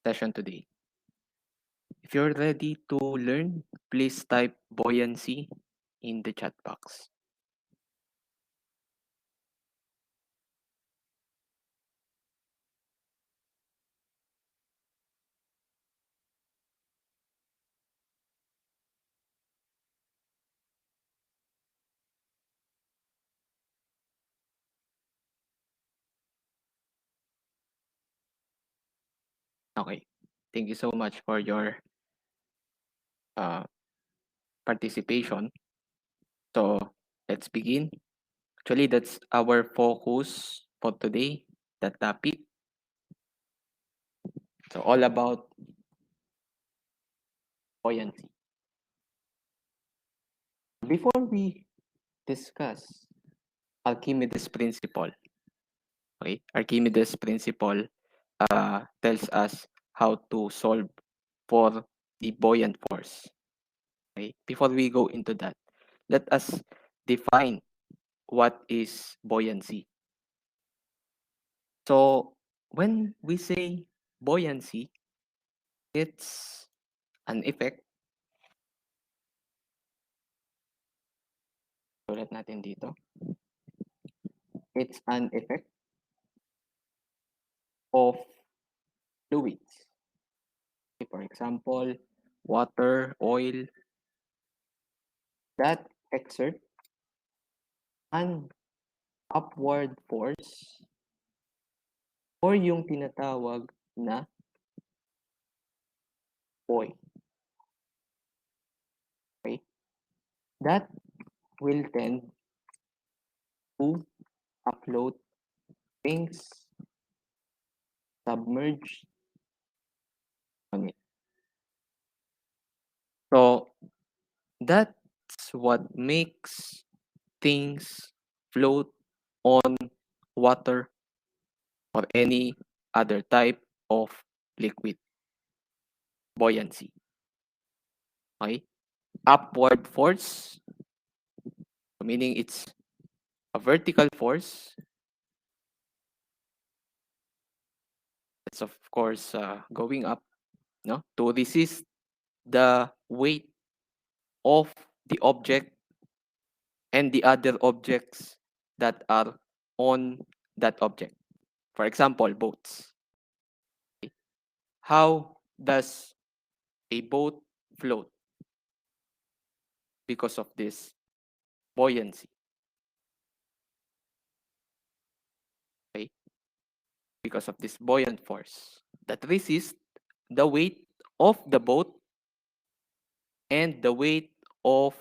session today. If you're ready to learn, please type buoyancy in the chat box. Okay. Thank you so much for your uh, participation. So let's begin. Actually, that's our focus for today, the topic. So all about buoyancy. Before we discuss Archimedes principle, okay? Archimedes principle tells us how to solve for the buoyant force. Okay? Before we go into that, let us define what is buoyancy. So when we say buoyancy, it's an effect. Ulit natin dito. It's an effect of fluids. For example, water, oil, that exert an upward force or yung tinatawag na buoy. Okay? That will tend to afloat things submerged on it. So that's what makes things float on water or any other type of liquid. Buoyancy. Okay? Upward force, meaning it's a vertical force. It's of course going up, no, to resist the weight of the object and the other objects that are on that object. For example, boats. How does a boat float? Because of this buoyancy. Okay? Because of this buoyant force that resists the weight of the boat and the weight of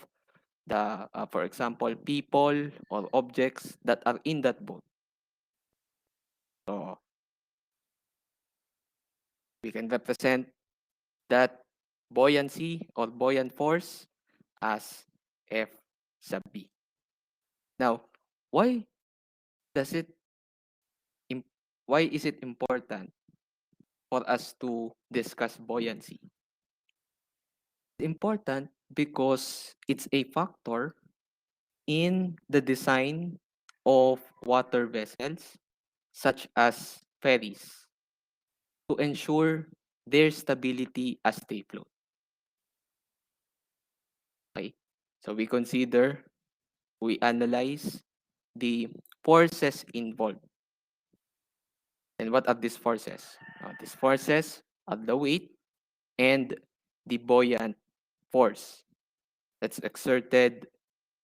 the, for example, people or objects that are in that boat. So we can represent that buoyancy or buoyant force as F sub B. Now, why does it why is it important for us to discuss buoyancy? It's important because it's a factor in the design of water vessels such as ferries to ensure their stability as they float. Okay? So we analyze the forces involved. And what are these forces? These forces are the weight and the buoyant force that's exerted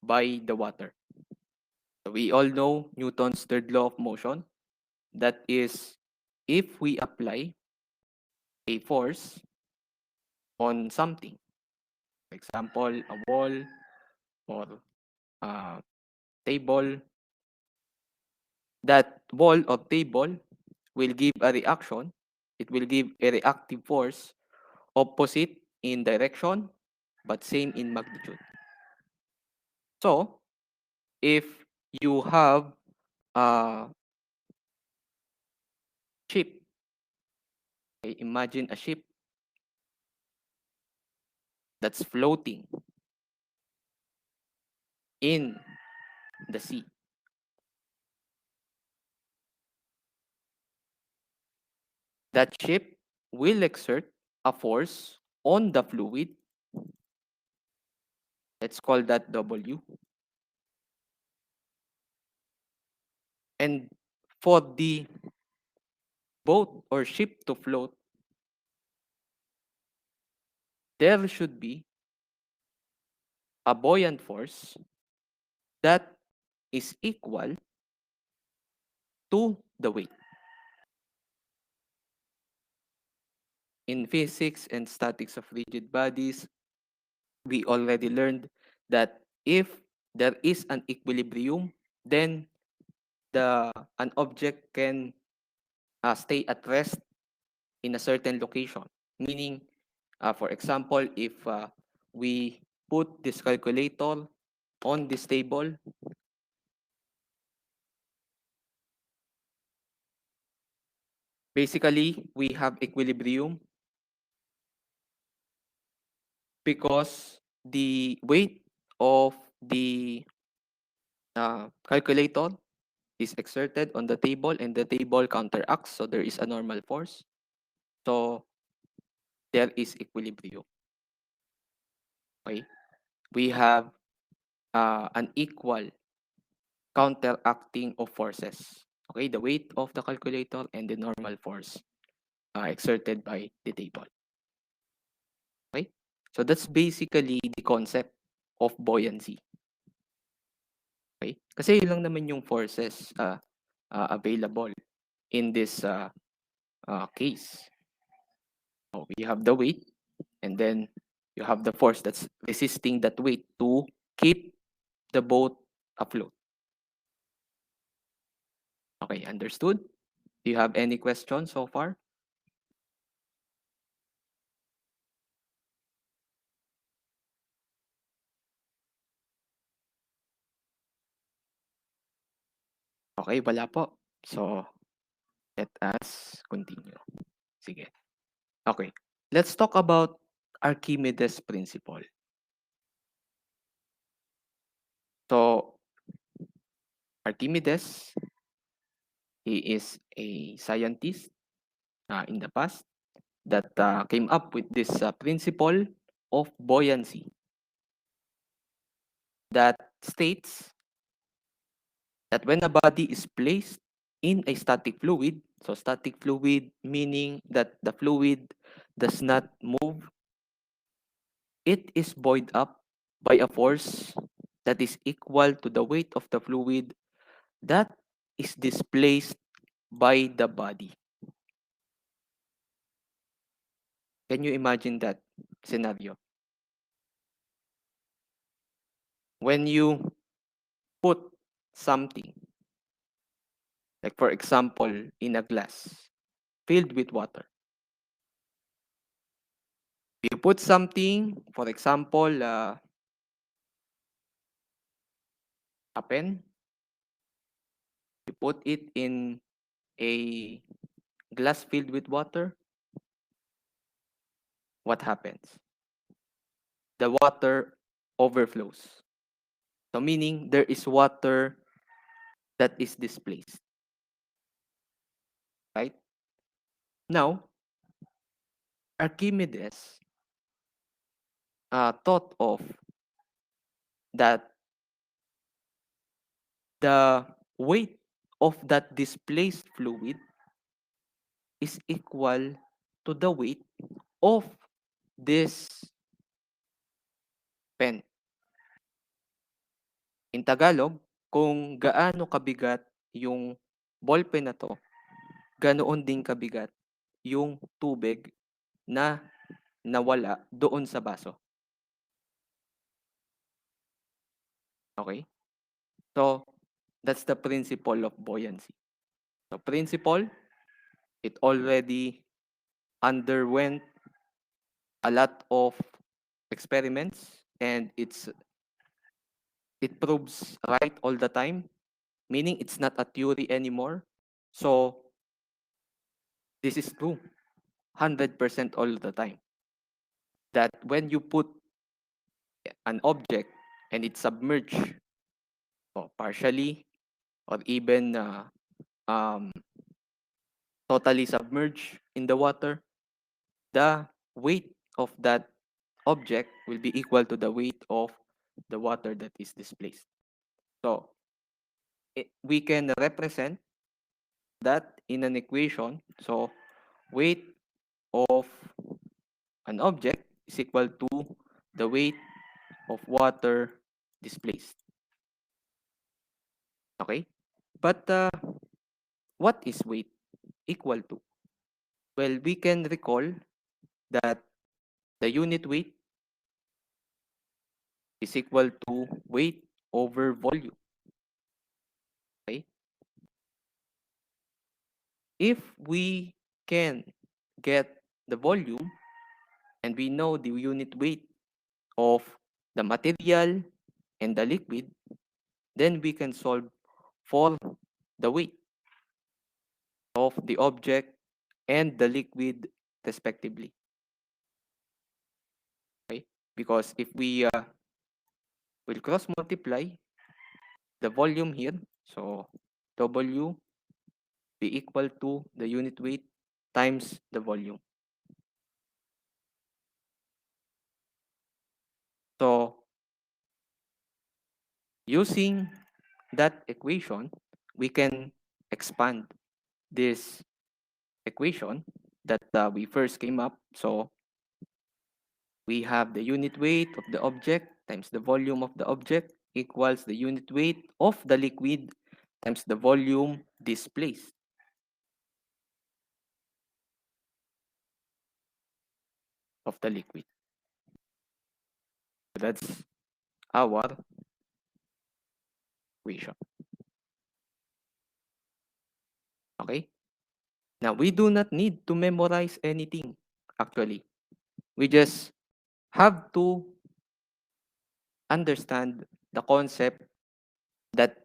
by the water. So we all know Newton's third law of motion. That is, if we apply a force on something, for example, a wall or a table, that wall or table will give a reaction. It will give a reactive force opposite in direction, but same in magnitude. So, if you have a ship, okay, imagine a ship that's floating in the sea. That ship will exert a force on the fluid. Let's call that W. And for the boat or ship to float, there should be a buoyant force that is equal to the weight. In physics and statics of rigid bodies, we already learned that if there is an equilibrium, then an object can stay at rest in a certain location. Meaning, for example, if we put this calculator on this table, basically we have equilibrium because the weight of the calculator is exerted on the table and the table counteracts, so there is a normal force. So there is equilibrium. Okay, we have an equal counteracting of forces. Okay, the weight of the calculator and the normal force exerted by the table. Okay, so that's basically the concept of buoyancy. Okay, kasi yun lang naman yung forces available in this case. So we have the weight, and then you have the force that's resisting that weight to keep the boat afloat. Okay, understood? Do you have any questions so far? Okay, wala po. So, let us continue. Sige. Okay. Let's talk about Archimedes' principle. So, Archimedes, he is a scientist in the past that came up with this principle of buoyancy that states that when a body is placed in a static fluid, so static fluid meaning that the fluid does not move, it is buoyed up by a force that is equal to the weight of the fluid that is displaced by the body. Can you imagine that scenario? When you put something, like for example, in a glass filled with water, you put something, for example, a pen, you put it in a glass filled with water, what happens? The water overflows. So meaning there is water that is displaced, right? Now, Archimedes thought of that the weight of that displaced fluid is equal to the weight of this pen. In Tagalog, kung gaano kabigat yung ballpen na to, ganoon din kabigat yung tubig na nawala doon sa baso. Okay? So, that's the principle of buoyancy. So, principle, it already underwent a lot of experiments and it proves right all the time, meaning it's not a theory anymore. So, this is true 100% all the time. That when you put an object and it's submerged, or partially, or even um, totally submerged in the water, the weight of that object will be equal to the weight of the water that is displaced. So we can represent that in an equation. So weight of an object is equal to the weight of water displaced. Okay? But what is weight equal to? Well, we can recall that the unit weight is equal to weight over volume. Okay? If we can get the volume and we know the unit weight of the material and the liquid, then we can solve for the weight of the object and the liquid respectively. Okay? Because if we will cross multiply the volume here, so W be equal to the unit weight times the volume. So using that equation, we can expand this equation that we first came up. So we have the unit weight of the object times the volume of the object equals the unit weight of the liquid times the volume displaced. Of the liquid. So that's our equation. Okay? Now, we do not need to memorize anything, actually. We just have to understand the concept that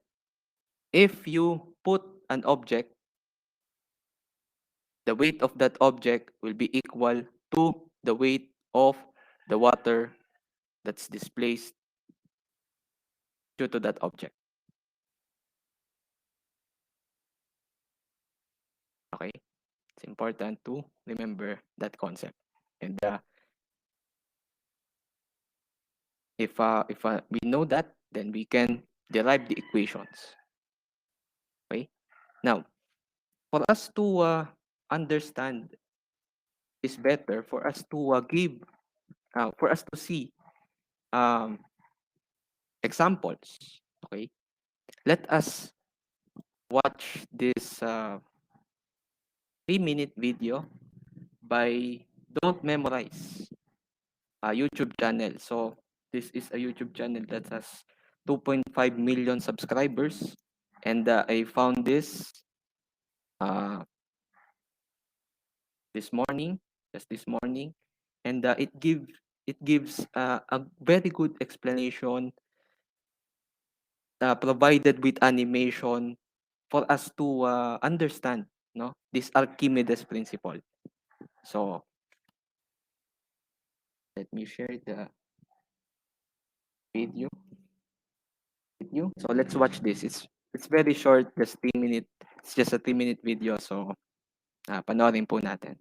if you put an object, the weight of that object will be equal to the weight of the water that's displaced due to that object. Okay? It's important to remember that concept. And if we know that, then we can derive the equations. Okay? Now, for us to understand this better, for us to for us to see um, examples, okay? Let us watch this 3-minute video by Don't Memorize, a YouTube channel. So this is a YouTube channel that has 2.5 million subscribers, and I found this uh, this morning, just this morning, and it gives a very good explanation provided with animation for us to understand no this Archimedes principle. So let me share the video with you. So let's watch this. It's very short, just 3 minute. It's just a 3-minute video. So panoorin po natin.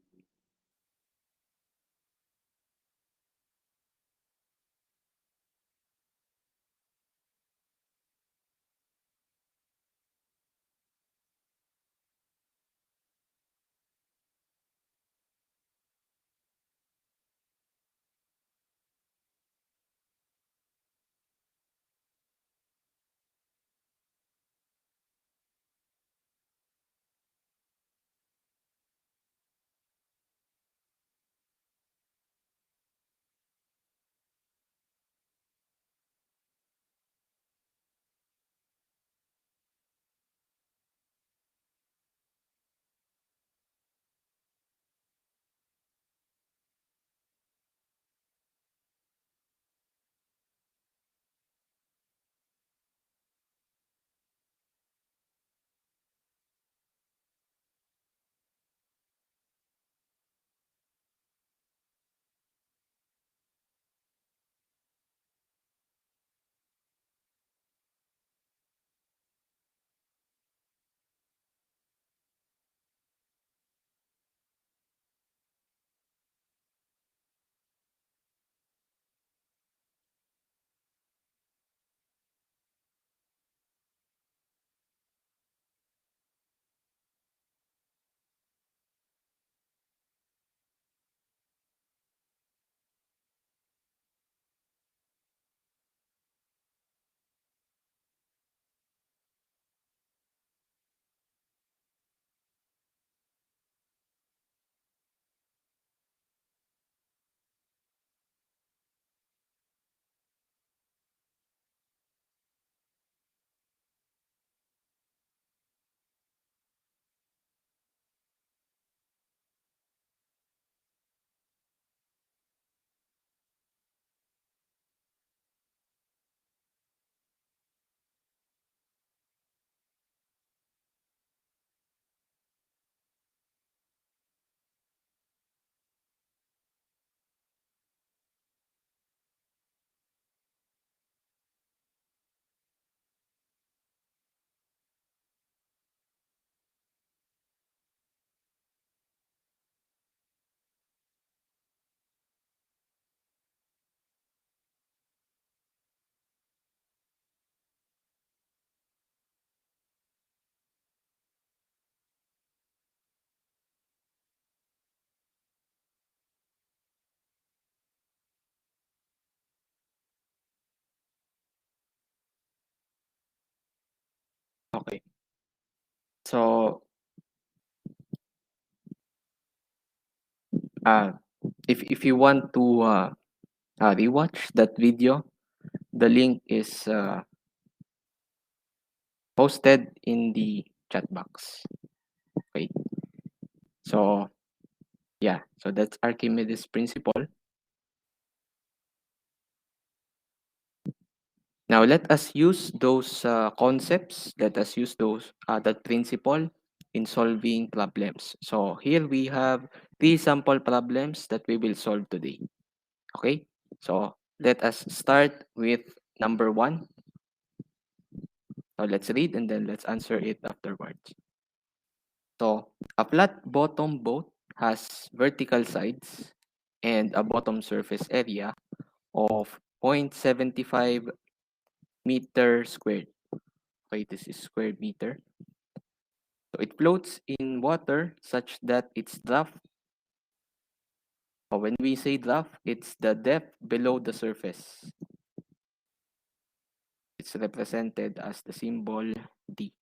Okay. So, uh, if you want to rewatch that video, the link is posted in the chat box. Okay. So, yeah. So that's Archimedes' principle. Now let us use those concepts. Let us use those that principle in solving problems. So here we have three sample problems that we will solve today. Okay. So let us start with number one. So let's read and then let's answer it afterwards. So a flat bottom boat has vertical sides and a bottom surface area of 0.75 meter squared. Okay, this is square meter. So it floats in water such that its draft, or when we say draft, it's the depth below the surface. It's represented as the symbol D.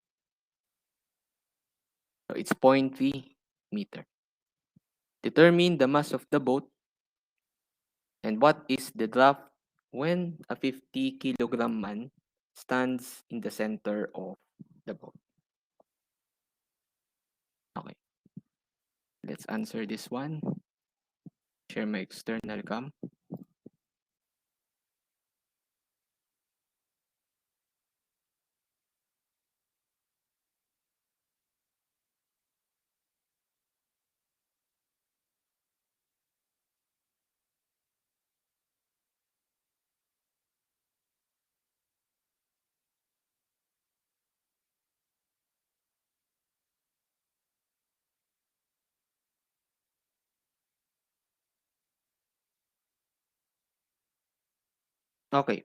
So it's 0.3 meter. Determine the mass of the boat and what is the draft when a 50-kilogram man stands in the center of the boat. Okay, let's answer this one. Share my external cam. Okay,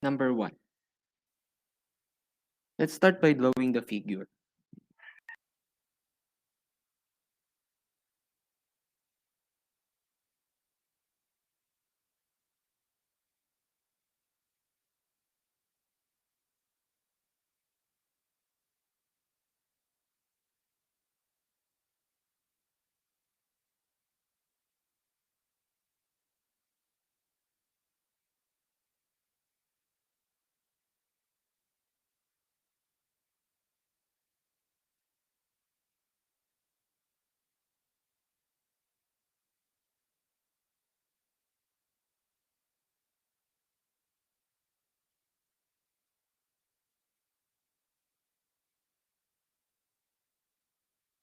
number one. Let's start by drawing the figure.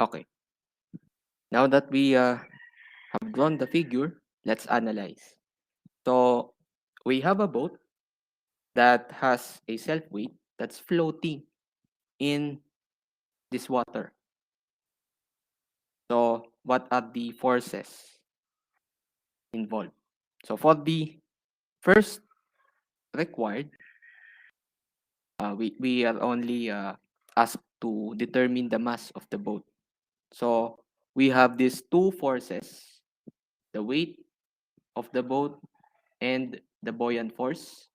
Okay, now that we have drawn the figure, let's analyze. So we have a boat that has a self weight that's floating in this water. So what are the forces involved? So for the first required, we are only asked to determine the mass of the boat. So we have these two forces, the weight of the boat and the buoyant force.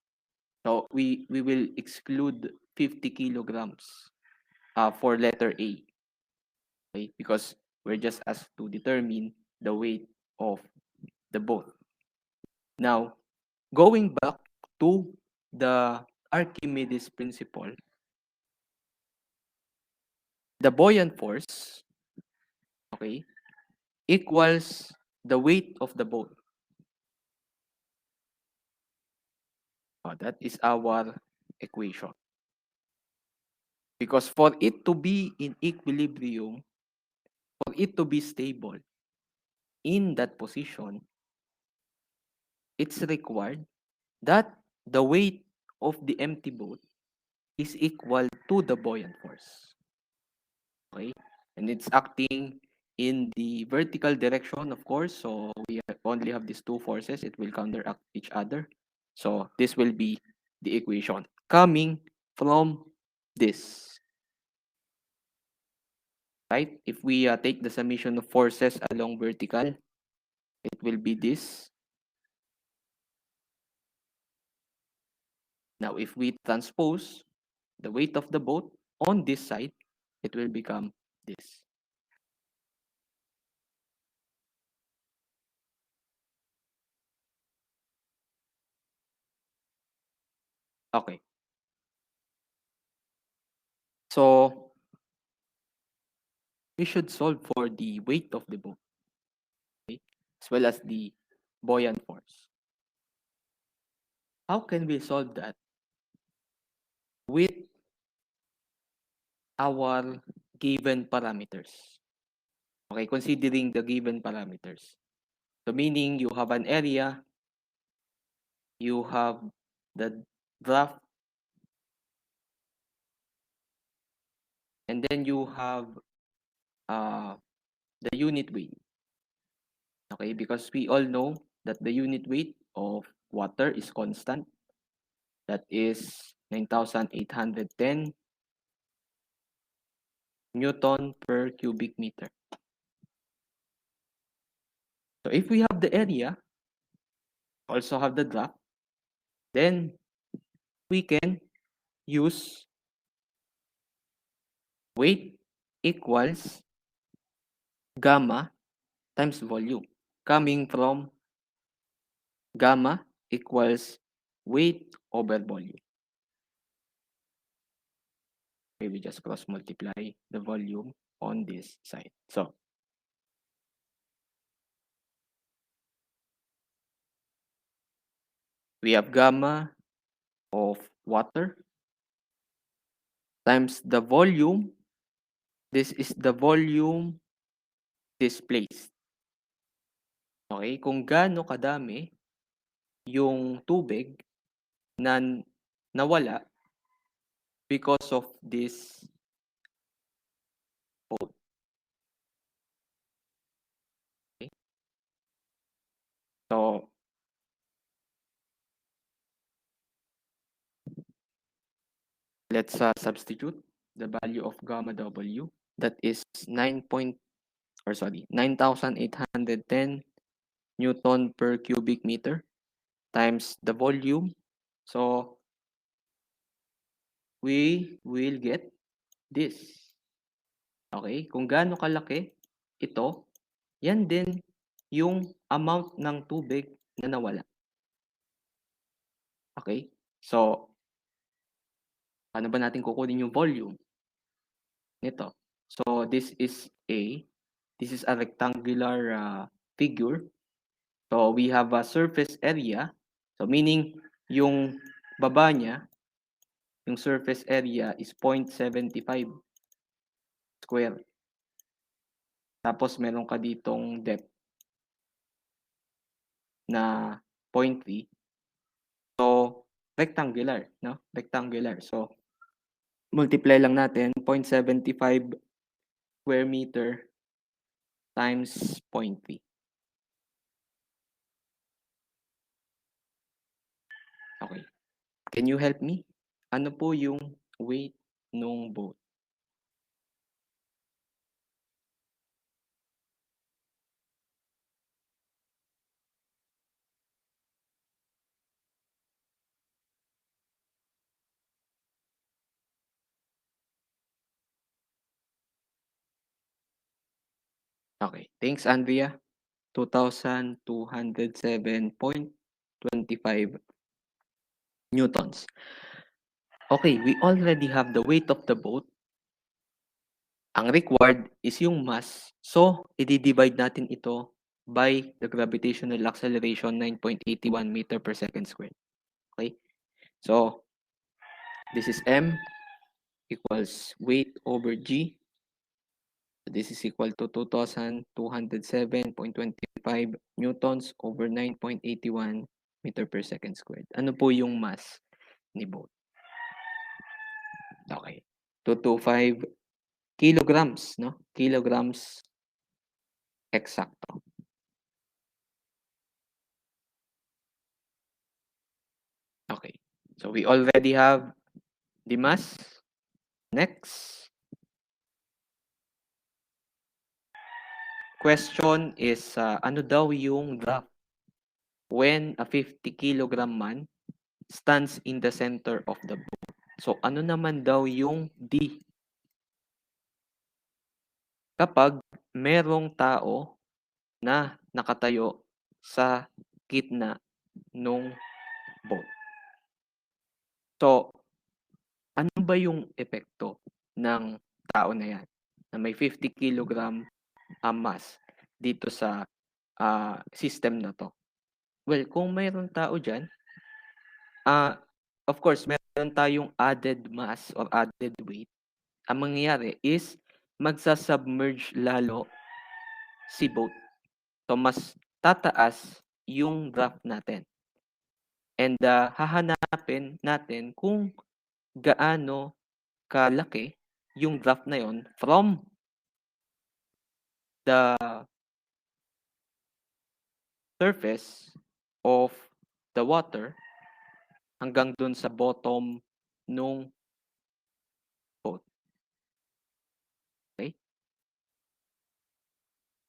So we will exclude 50 kilograms for letter A, okay? Because we're just asked to determine the weight of the boat. Now, going back to the Archimedes principle, the buoyant force, okay, equals the weight of the boat. That is our equation. Because for it to be in equilibrium, for it to be stable in that position, it's required that the weight of the empty boat is equal to the buoyant force. Okay? And it's acting in the vertical direction, of course. So we only have these two forces. It will counteract each other. So this will be the equation coming from this. Right? If we take the summation of forces along vertical, it will be this. Now, if we transpose the weight of the boat on this side, it will become this. Okay. So we should solve for the weight of the boat, okay, as well as the buoyant force. How can we solve that with our given parameters? Okay, considering the given parameters. So meaning you have an area, you have the draft, and then you have uh, the unit weight. Okay, because we all know that the unit weight of water is constant. That is 9,810 Newton per cubic meter. So if we have the area, also have the draft, then we can use weight equals gamma times volume, coming from gamma equals weight over volume. Okay, we just cross multiply the volume on this side. So we have gamma of water times the volume. This is the volume displaced. Okay, kung gaano kadami yung tubig na nawala because of this boat. Okay? So let's substitute the value of gamma W. That is 9,810 Newton per cubic meter times the volume. So we will get this. Okay? Kung gaano kalaki ito, yan din yung amount ng tubig na nawala. Okay? So, paano ba natin kukunin yung volume nito? So, this is a rectangular figure. So, we have a surface area. So, meaning, yung baba niya, yung surface area is 0.75 square. Tapos, meron ka ditong depth na 0.3. So, rectangular, no? Rectangular. So, multiply lang natin 0.75 square meter times 0.3. Okay. Can you help me? Ano po yung weight nung boat? Okay. Thanks, Andrea. 2,207.25 newtons. Okay, we already have the weight of the boat. Ang required is yung mass. So, i-divide natin ito by the gravitational acceleration 9.81 meter per second squared. Okay? So, this is M equals weight over G. This is equal to 2,207.25 newtons over 9.81 meter per second squared. Ano po yung mass ni boat? Okay. 225 kilograms, no? Kilograms eksakto. Okay. So we already have the mass. Next. Question is, ano daw yung draft when a 50 kilogram man stands in the center of the boat? So, ano naman daw yung D kapag merong tao na nakatayo sa gitna nung boat. So, ano ba yung epekto ng tao na yan na may 50 kilogram mass dito sa system na 'to? Well, kung mayroong tao diyan, ah, of course meron tayong added mass or added weight. Ang mangyayari is magsa-submerge lalo si boat. So, mas tataas yung draft natin and, hahanapin natin kung gaano kalaki yung draft na yon from the surface of the water hanggang dun sa bottom nung boat, okey?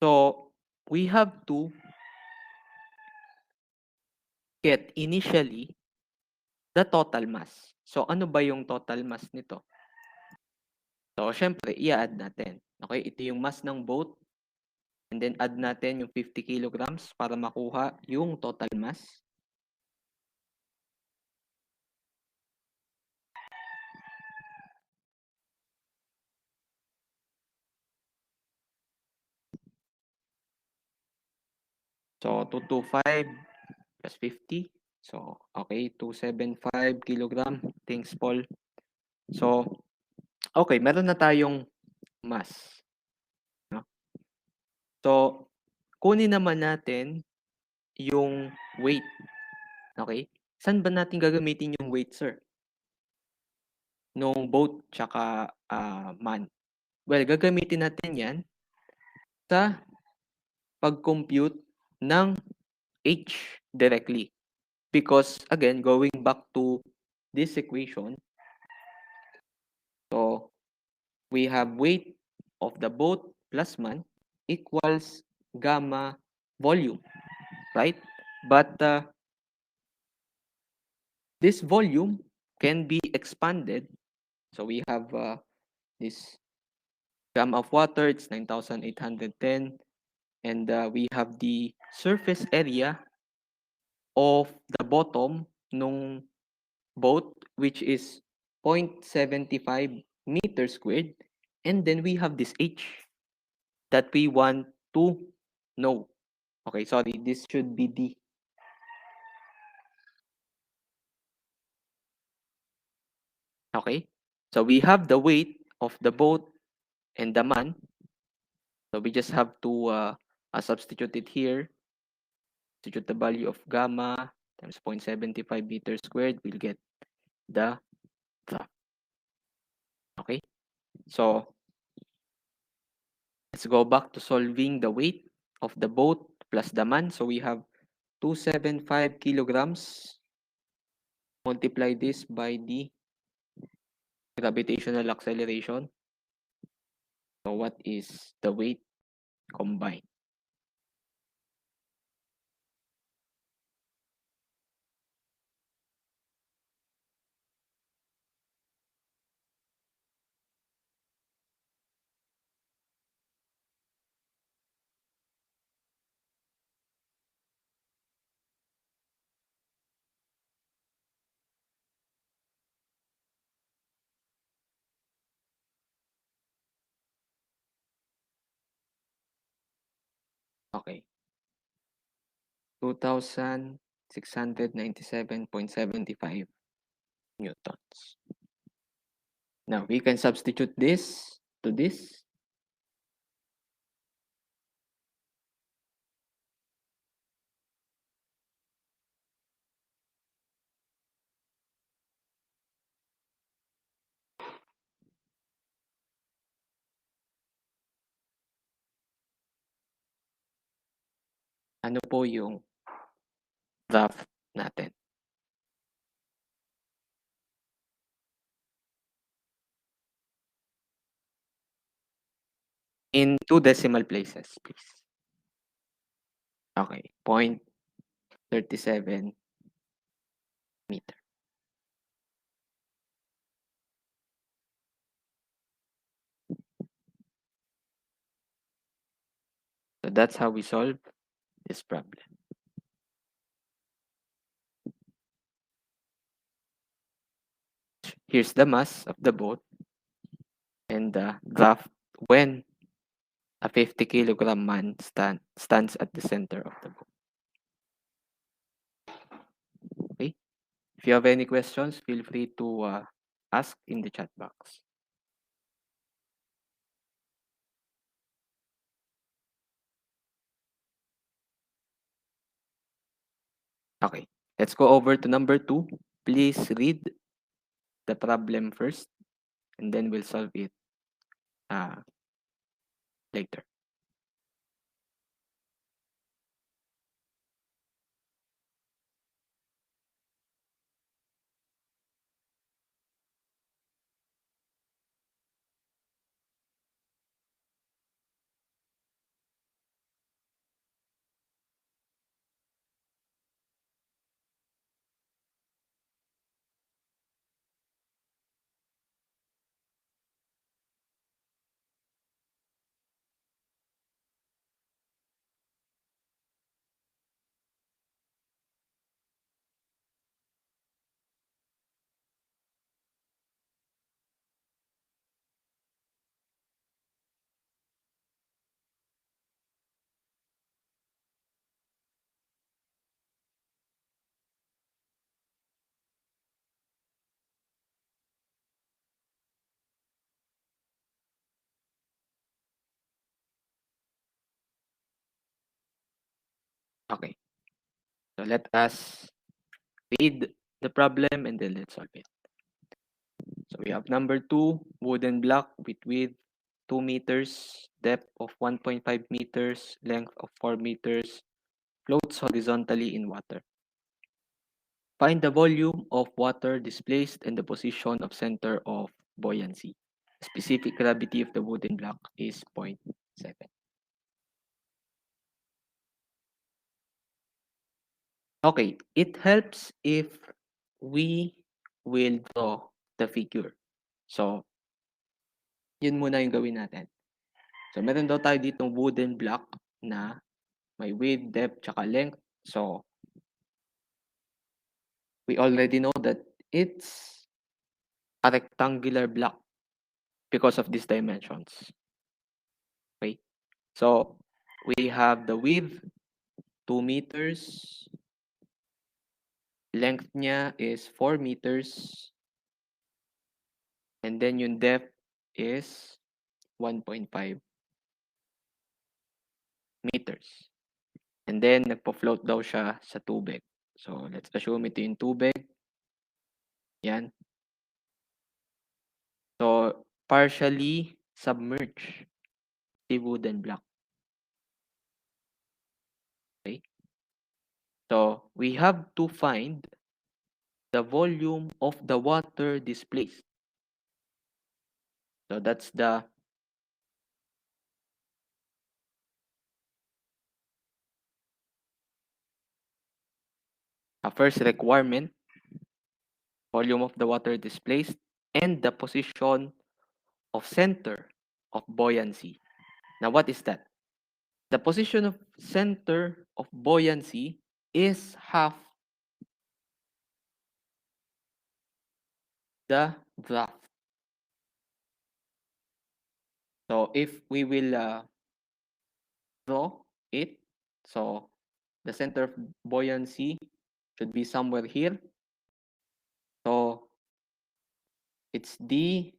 So, we have to get initially the total mass. So, ano ba yung total mass nito? So, siyempre i-a-add natin, okey? Ito yung mass ng boat and then add natin yung 50 kilograms para makuha yung total mass. So, 225 plus 50. So, okey, 275 kilogram. Thanks, Paul. So, okey, meron na tayong mass, 'no? So, kunin naman natin yung weight, okey? Saan ba natin gagamitin yung weight, sir? Nung boat tsaka, man? Well, gagamitin natin 'yan sa pag-compute ng H directly. Because again, going back to this equation, so we have weight of the boat plus man equals gamma volume, right? But this volume can be expanded. So we have this gamma of water, it's 9,810. And we have the surface area of the bottom nung boat, which is 0.75 meters squared. And then we have this H that we want to know. Okay, sorry, this should be D. Okay, so we have the weight of the boat and the man. So we just have to substitute it here. Substitute the value of gamma times 0.75 meters squared. We'll get the draft. Okay, so let's go back to solving the weight of the boat plus the man. So we have 275 kilograms. Multiply this by the gravitational acceleration. So what is the weight combined? Okay. 2,697.75 newtons. Now we can substitute this to this. Ano po yung draft natin? In 2 decimal places, please. Okay, 0.37 meter. So that's how we solve this problem. Here's the mass of the boat and the graph when a 50-kilogram man stands at the center of the boat. Okay? If you have any questions, feel free to ask in the chat box. Okay, let's go over to number 2. Please read the problem first and then we'll solve it later. Okay, so let us read the problem and then let's solve it. So we have number 2, wooden block with width 2 meters, depth of 1.5 meters, length of 4 meters, floats horizontally in water. Find the volume of water displaced and the position of center of buoyancy. Specific gravity of the wooden block is 0.7. Okay, it helps if we will draw the figure. So, yun muna yung gawin natin. So, meron daw tayo ditong wooden block na may width, depth, tsaka length. So, we already know that it's a rectangular block because of these dimensions. Okay? So, we have the width, 2 meters. Length niya is 4 meters. And then yung depth is 1.5 meters. And then, nagpo-float daw siya sa tubig. So, let's assume ito yung tubig. Yan. So, partially submerged the wooden block. Okay? So, we have to find the volume of the water displaced. So, that's the first requirement, volume of the water displaced, and the position of center of buoyancy. Now, what is that? The position of center of buoyancy is half the draft. So, if we will draw it, so the center of buoyancy should be somewhere here. So, it's D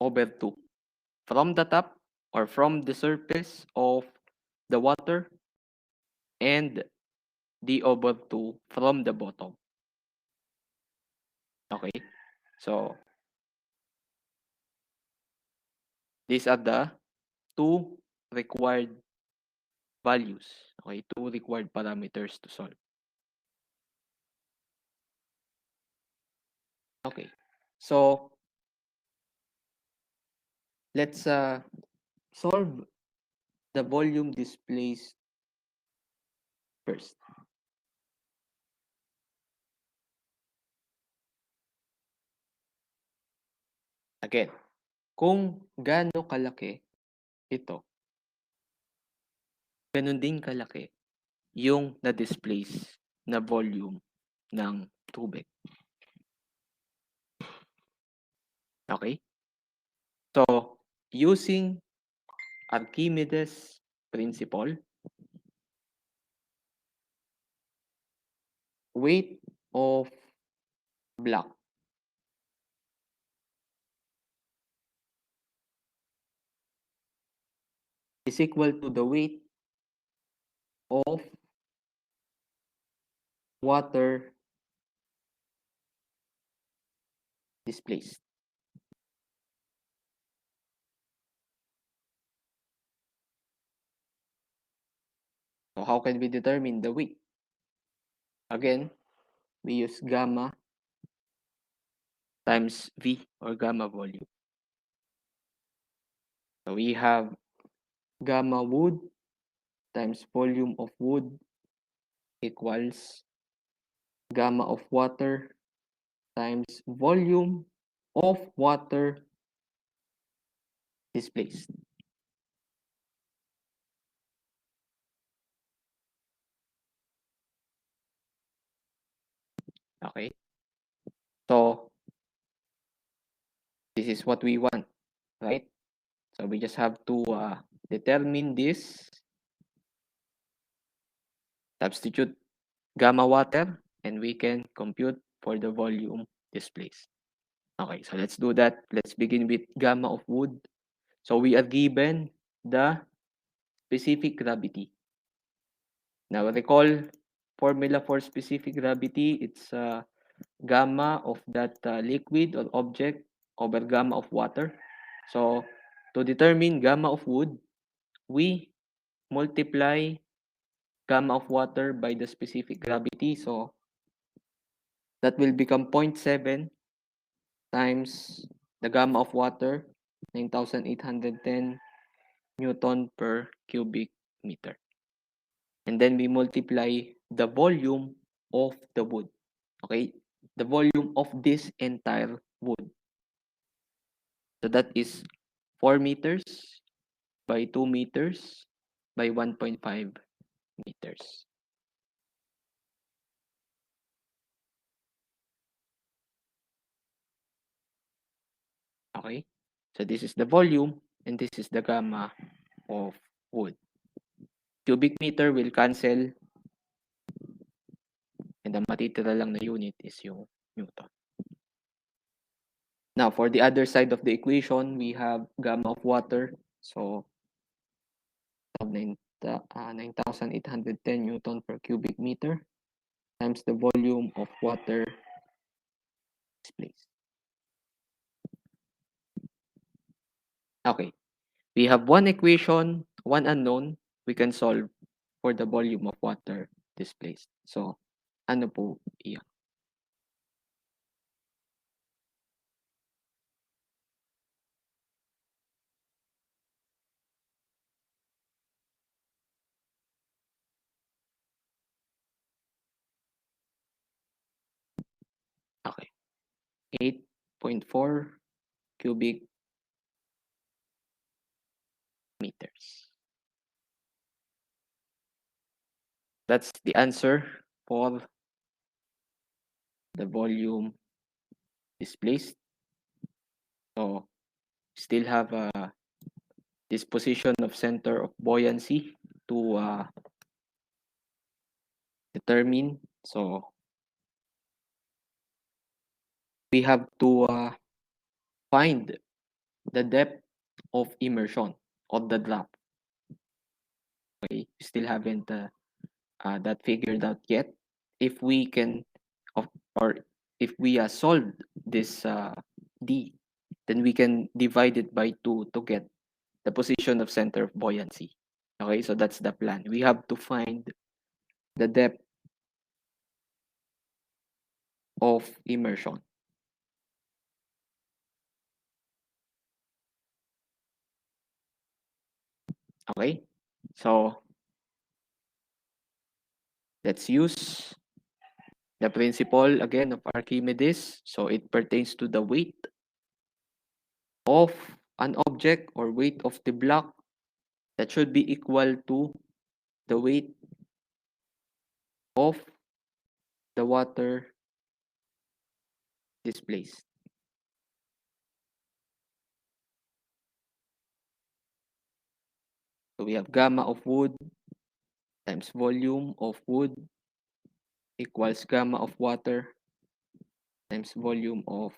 over 2. From the top or from the surface of the water and D over 2 from the bottom. Okay? So, these are the two required values. Okay? Two required parameters to solve. Okay. So, let's solve the volume displaced first. Again, kung gaano kalaki ito, ganun din kalaki yung na-displace na volume ng tubig. Okay? So, using Archimedes principle, weight of block is equal to the weight of water displaced. So how can we determine the weight? Again, we use gamma times V or gamma volume. So we have gamma wood times volume of wood equals gamma of water times volume of water displaced. Okay? So this is what we want, right? So we just have to determine this, substitute gamma water, and we can compute for the volume displaced. Okay, so let's do that. Let's begin with gamma of wood. So we are given the specific gravity. Now recall formula for specific gravity. It's gamma of that liquid or object over gamma of water. So to determine gamma of wood, we multiply gamma of water by the specific gravity. So that will become 0.7 times the gamma of water, 9,810 Newton per cubic meter. And then we multiply the volume of the wood. Okay? The volume of this entire wood. So that is 4 meters by 2 meters by 1.5 meters. Okay? So this is the volume and this is the gamma of wood. Cubic meter will cancel and ang matitira lang na unit is yung Newton. Now, for the other side of the equation, we have gamma of water. So, 9,810 Newton per cubic meter times the volume of water displaced. Okay. We have one equation, one unknown. We can solve for the volume of water displaced. So, ano po iyon? Okay. 8.4 cubic meters. That's the answer for the volume displaced. So, still have this position of center of buoyancy to determine. So, we have to find the depth of immersion of the drop. Okay, still haven't that figured out yet. If we can, or if we solve this D, then we can divide it by 2 to get the position of center of buoyancy. Okay, so that's the plan. We have to find the depth of immersion. Okay, so let's use the principle again of Archimedes. So it pertains to the weight of an object or weight of the block that should be equal to the weight of the water displaced. So we have gamma of wood times volume of wood equals gamma of water times volume of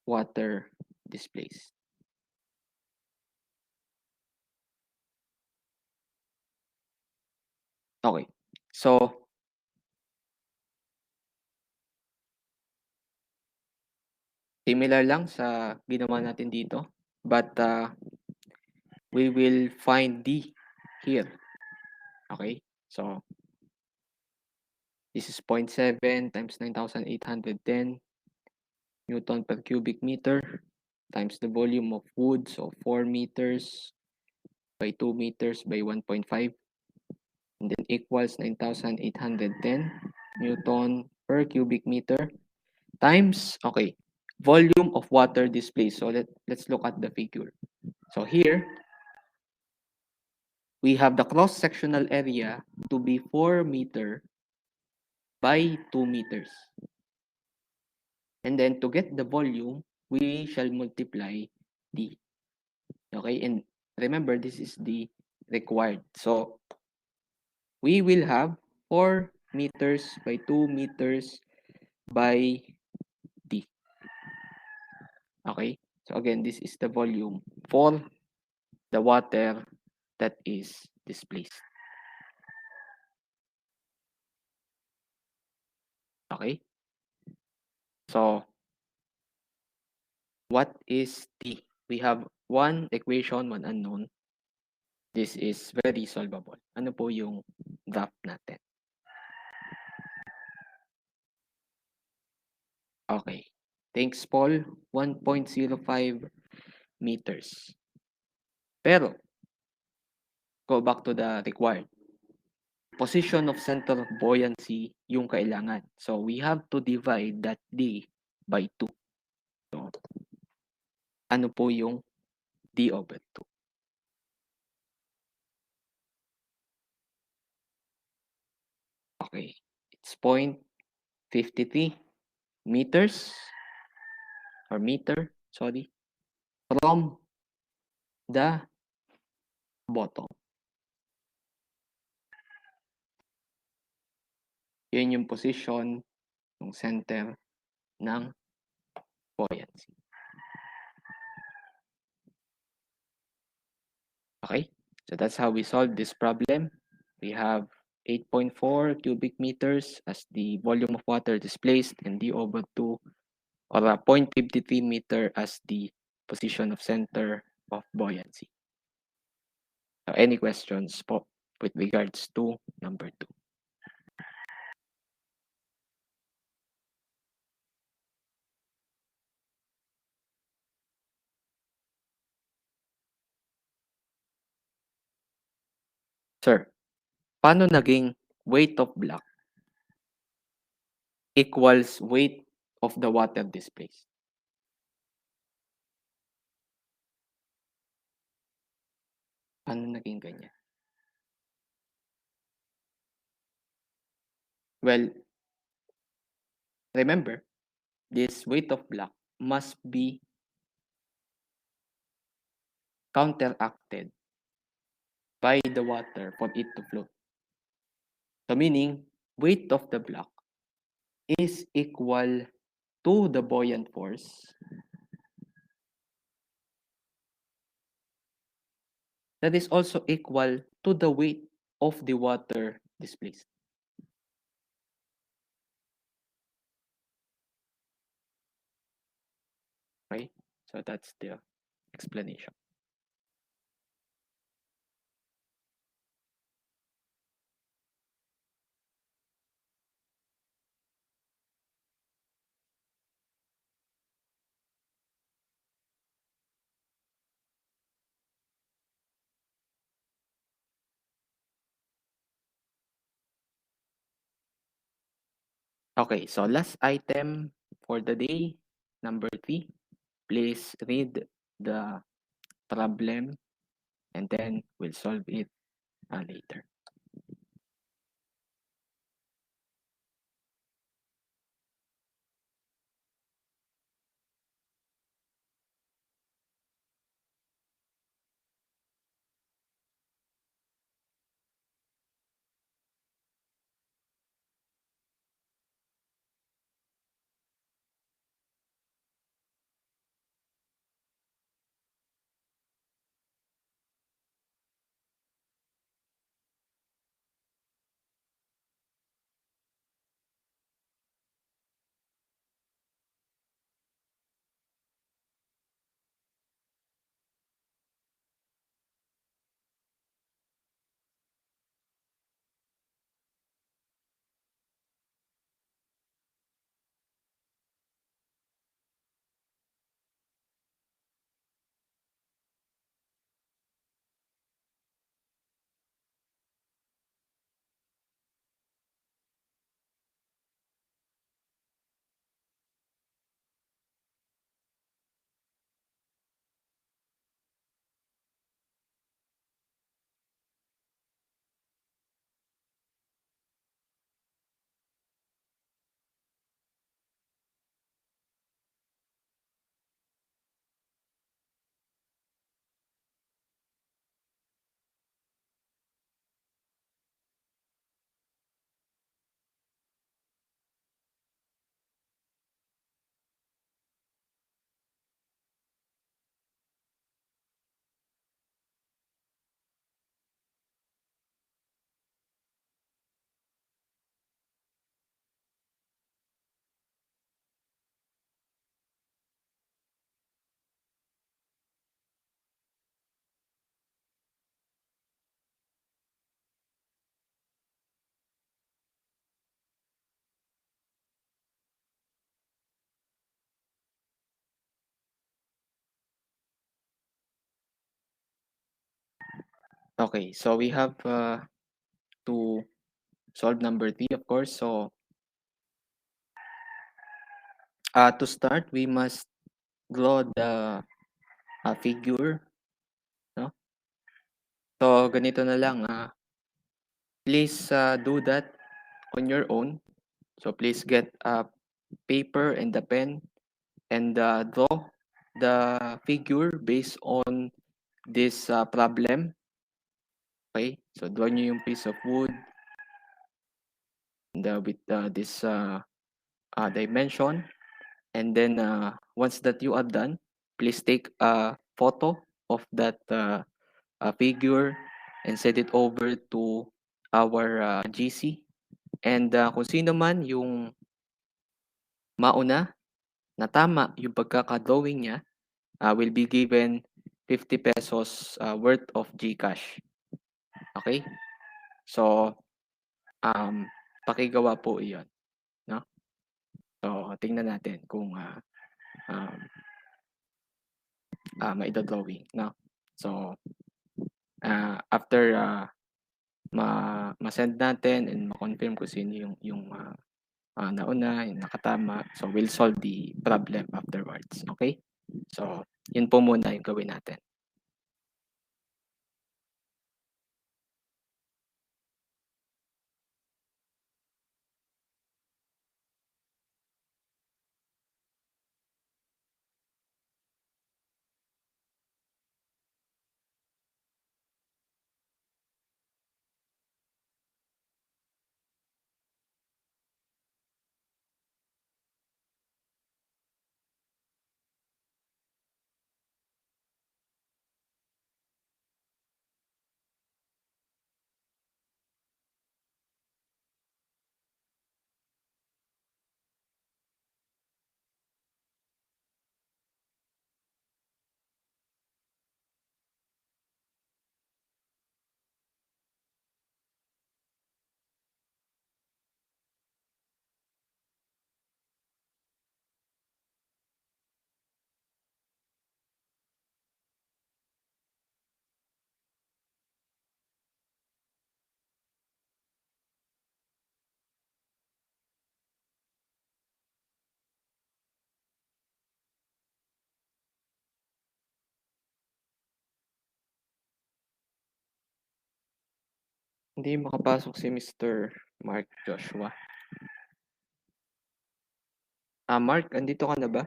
water displaced. Okay. So, similar lang sa ginawa natin dito. But we will find D here. Okay? So, this is 0.7 times 9,810 Newton per cubic meter times the volume of wood. So, 4 meters by 2 meters by 1.5. And then equals 9,810 Newton per cubic meter times, okay, volume of water displaced. So, let's look at the figure. So, here, we have the cross-sectional area to be 4 meter by 2 meters. And then to get the volume, we shall multiply D. Okay, and remember, this is the required. So, we will have 4 meters by 2 meters by D. Okay, so again, this is the volume for the water that is displaced. Okay, so what is D? We have one equation, one unknown. This is very solvable. Ano po yung graph natin? Okay. Thanks, Paul. 1.05 meters. Pero, go back to the required. Position of center of buoyancy yung kailangan. So, we have to divide that D by 2. So, ano po yung D over 2? Okay. It's 0.53 meters or meter, sorry, from the bottom. Yun yung position ng center ng buoyancy. Okay, so that's how we solve this problem. We have 8.4 cubic meters as the volume of water displaced and D over 2 or 0.53 meter as the position of center of buoyancy. So any questions po with regards to number 2? Sir, paano naging weight of block equals weight of the water displaced? Paano naging ganyan? Well, remember, this weight of block must be counteracted by the water for it to float. So meaning, weight of the block is equal to the buoyant force that is also equal to the weight of the water displaced. Right? So that's the explanation. Okay, so last item for the day, number 3. Please read the problem and then we'll solve it later. Okay, so we have to solve number 3, of course. So to start, we must draw the figure, no? So ganito na lang, please do that on your own. So please get a paper and a pen and draw the figure based on this problem. Okay, so draw nyo yung piece of wood and, with this dimension. And then once that you are done, please take a photo of that figure and send it over to our GC. And kung sino man yung mauna na tama yung pagkaka-drawing niya, will be given 50 pesos worth of GCash. Okay? So, pakigawa po iyon. No? So, tingnan natin kung um, maida-drawing. No? So, after ma-send natin and ma-confirm kung sino yung nauna, yung nakatama, so we'll solve the problem afterwards. Okay? So, yun po muna yung gawin natin. Hindi makapasok si Mr. Mark Joshua. Mark, andito ka na ba?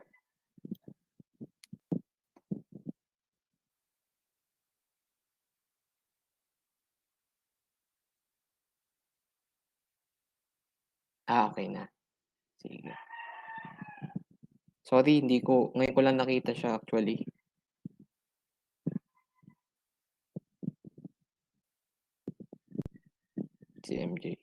Okay na. Sige. Sorry, ngayon ko lang nakita siya actually, si MJ.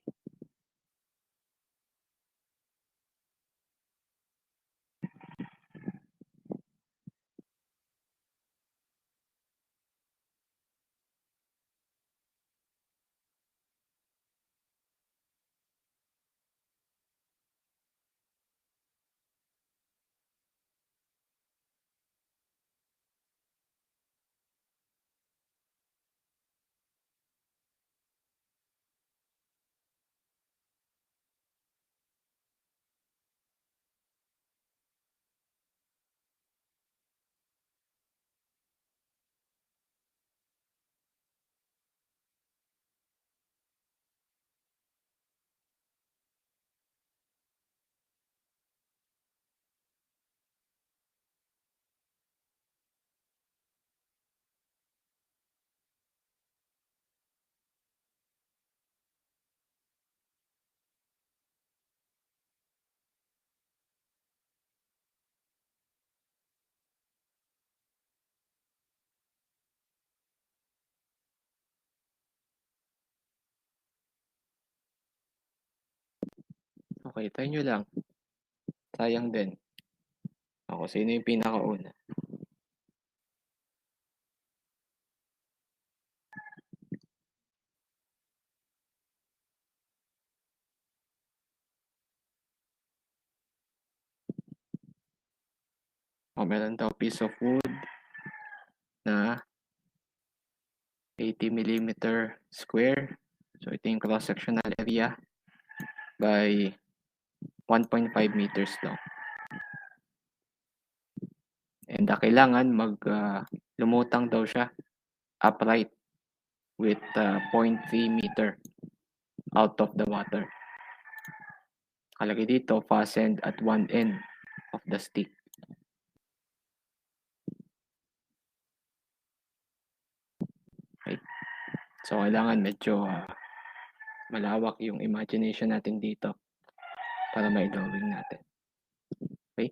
Okay, tayo nyo lang. Sayang din. Ako, sino yung pinakauna? Meron daw piece of wood na 80 mm square. So, ito yung cross-sectional area by 1.5 meters long. And kailangan lumutang daw siya upright with 0.3 meter out of the water. Kalagay dito, fastened at one end of the stick. Okay. So, kailangan medyo malawak yung imagination natin dito para ma-drawing natin. Okay?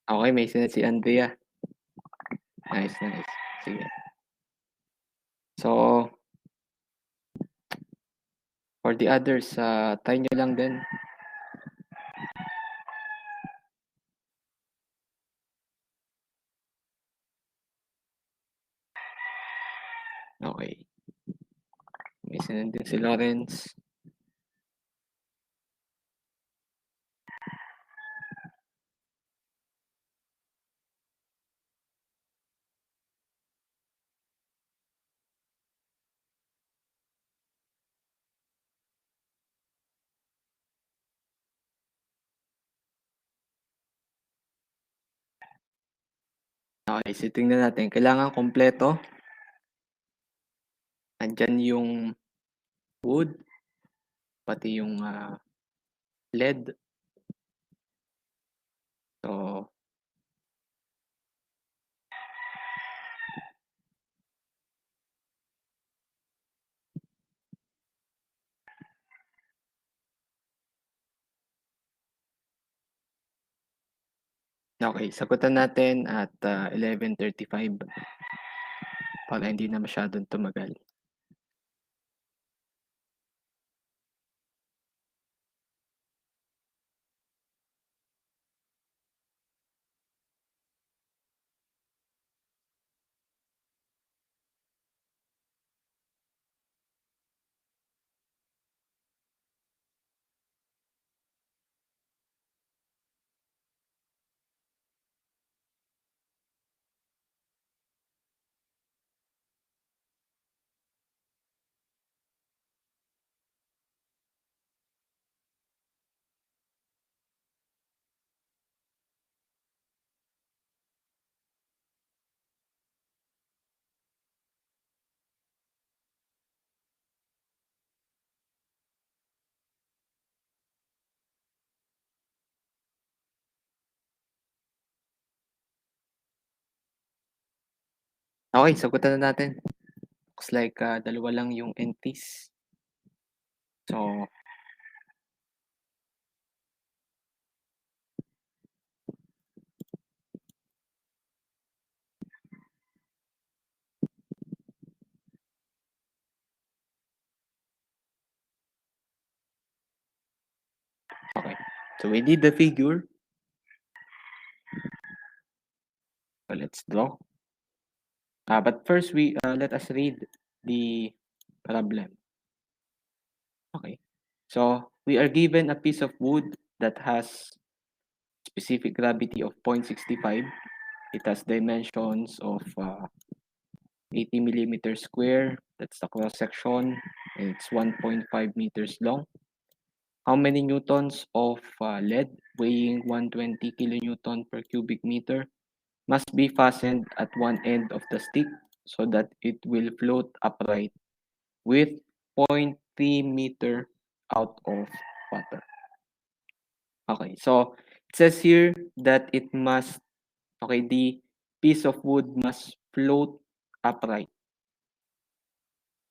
Okay, may sinend si Andrea. Nice, nice. Sige. So, for the others, try nyo lang din. Okay. May sinend din si Lawrence. Okay, so tingnan natin. Kailangan kompleto. Andyan yung wood, pati yung lead. So, okay, sagutan natin at 11:35 para hindi na masyadong tumagal. Okay, sagutan na natin. Looks like dalawa lang yung entries. So, okay. So, we did the figure. So, let's draw. But first, let us read the problem. Okay. So, we are given a piece of wood that has specific gravity of 0.65. It has dimensions of 80 millimeters square. That's the cross section. And it's 1.5 meters long. How many newtons of lead weighing 120 kilonewton per cubic meter must be fastened at one end of the stick so that it will float upright with 0.3 meter out of water? Okay, so it says here that it must, okay, the piece of wood must float upright.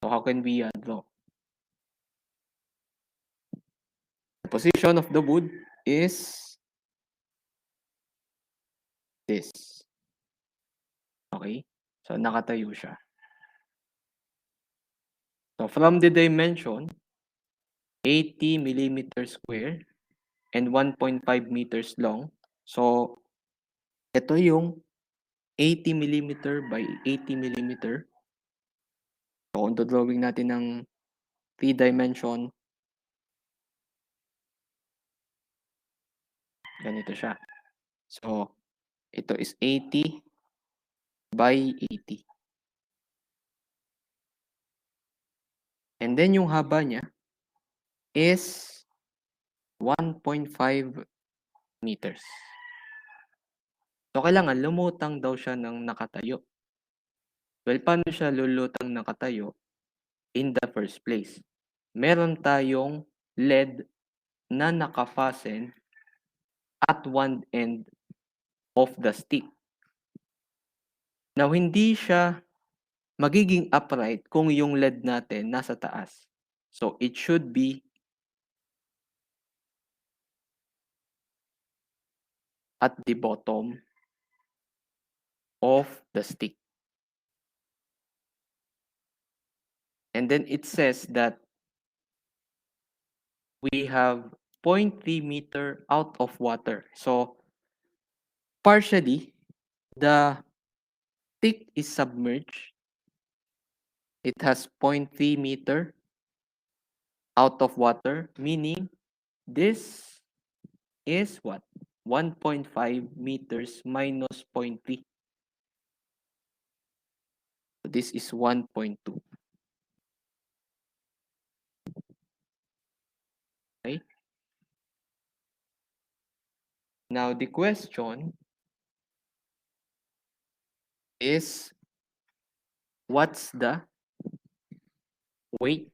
So how can we draw? The position of the wood is this. Okay, so nakatayo siya. So from the dimension, 80 millimeters square and 1.5 meters long. So ito yung 80 millimeter by 80 millimeter. So kung drawing natin ng 3 dimension, ganito siya. So ito is 80 by 80. And then yung haba niya is 1.5 meters. So kailangan lumutang daw siya ng nakatayo. Well, paano siya lulutang nakatayo? In the first place, meron tayong lead na nakafasten at one end of the stick. Now, hindi siya magiging upright kung yung lead natin nasa taas. So, it should be at the bottom of the stick. And then it says that we have 0.3 meter out of water. So partially, the stick is submerged. It has 0.3 meter out of water, meaning this is what? 1.5 meters minus 0.3. So this is 1.2. Okay? Now the question is, what's the weight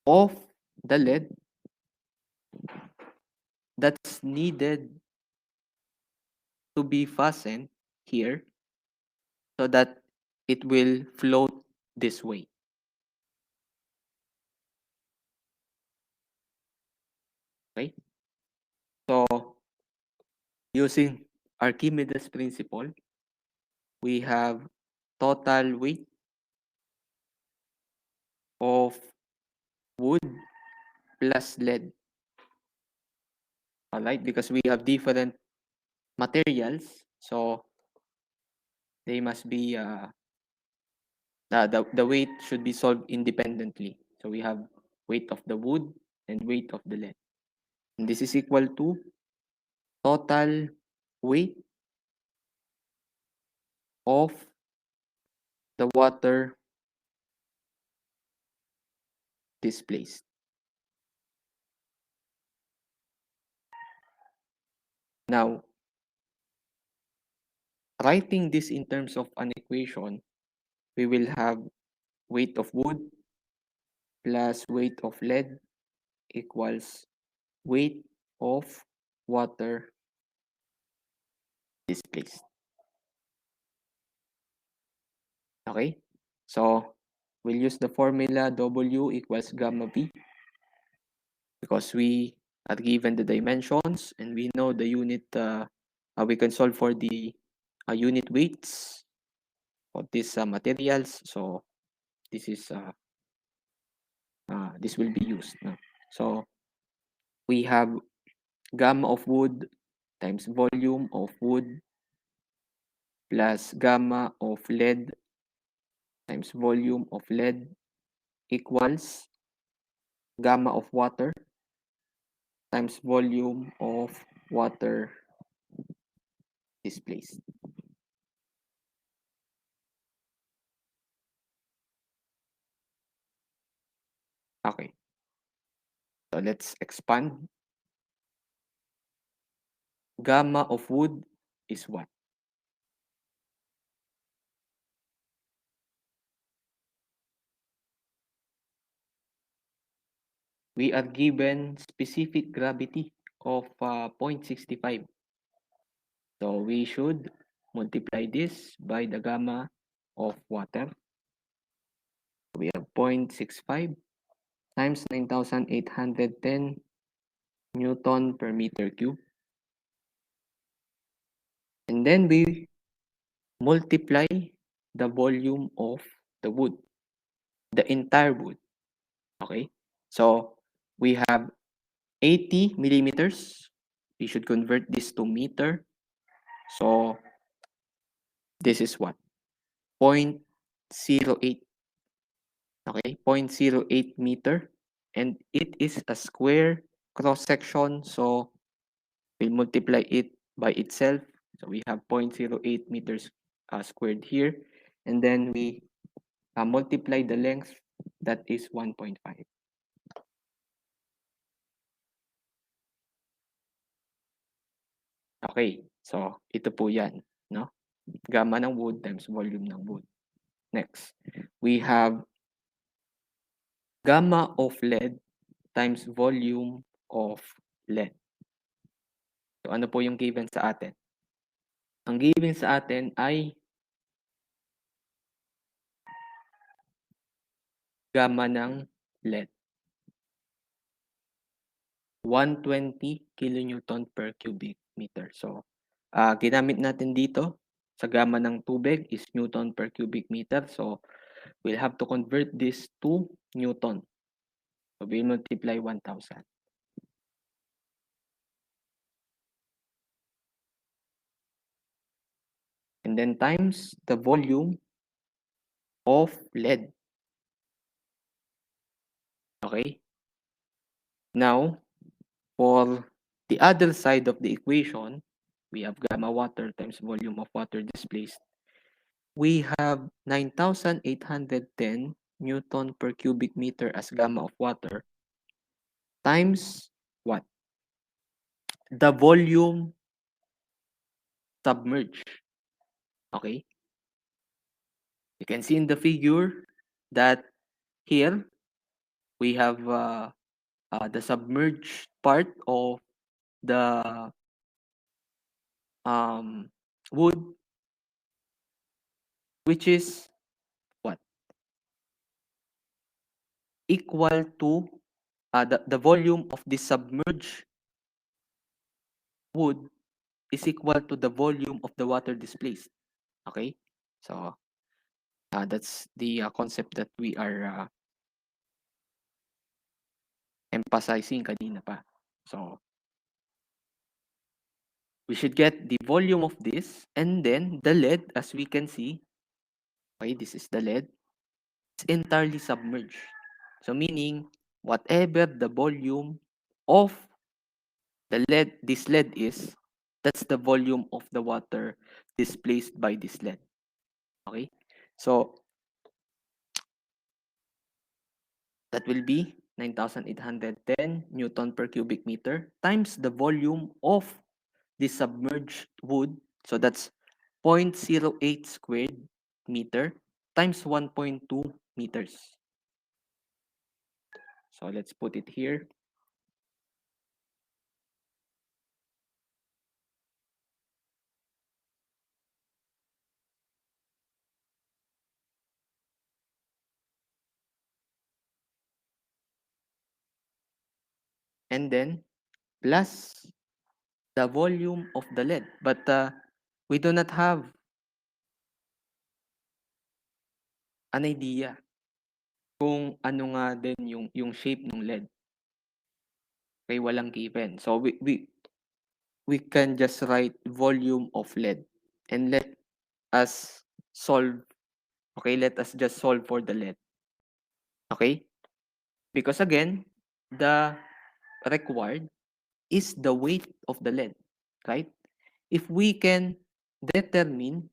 of the lead that's needed to be fastened here so that it will float this way? Okay? So using Archimedes principle, we have total weight of wood plus lead. All right, because we have different materials, so they must be the weight should be solved independently. So we have weight of the wood and weight of the lead. And this is equal to total weight of the water displaced. Now, writing this in terms of an equation, we will have weight of wood plus weight of lead equals weight of water displaced. Okay? So, we'll use the formula W equals gamma V because we are given the dimensions and we know the unit, we can solve for the unit weights of these materials. So, this is this will be used. No? So, we have gamma of wood times volume of wood plus gamma of lead times volume of lead equals gamma of water times volume of water displaced. Okay. So let's expand. Gamma of wood is what? We are given specific gravity of 0.65. So we should multiply this by the gamma of water. We have 0.65 times 9,810 Newton per meter cube. And then we multiply the volume of the wood, the entire wood. Okay? So we have 80 millimeters. We should convert this to meter. So this is what? 0.08. Okay? 0.08 meter. And it is a square cross section. So we'll multiply it by itself. So we have 0.08 meters squared here. And then we multiply the length, that is 1.5. Okay, so ito po yan, no? Gamma ng wood times volume ng wood. Next, we have gamma of lead times volume of lead. So ano po yung given sa atin? Ang given sa atin ay gamma ng lead. 120 kilonewton per cubic meter. So, ginamit natin dito sa gamma ng tubig is Newton per cubic meter. So we'll have to convert this to Newton. So we'll multiply 1,000. And then times the volume of lead. Okay? Now, for the other side of the equation, we have gamma water times volume of water displaced. We have 9,810 Newton per cubic meter as gamma of water times what? The volume submerged. Okay? You can see in the figure that here we have the submerged part of the um, wood, which is what? Equal to the volume of the submerged wood is equal to the volume of the water displaced. Okay? So that's the concept that we are emphasizing kanina pa. So we should get the volume of this, and then the lead, as we can see, okay, this is the lead, it's entirely submerged. So meaning, whatever the volume of the lead, this lead is, that's the volume of the water displaced by this lead. Okay? So that will be 9,810 Newton per cubic meter times the volume of the submerged wood. So that's 0.08 squared meter times 1.2 meters. So let's put it here. And then plus the volume of the lead. But we do not have an idea kung ano nga din yung shape ng lead. Okay, walang given. So we can just write volume of lead and let us solve. Okay, let us just solve for the lead. Okay? Because again, the required is the weight of the lead, right? If we can determine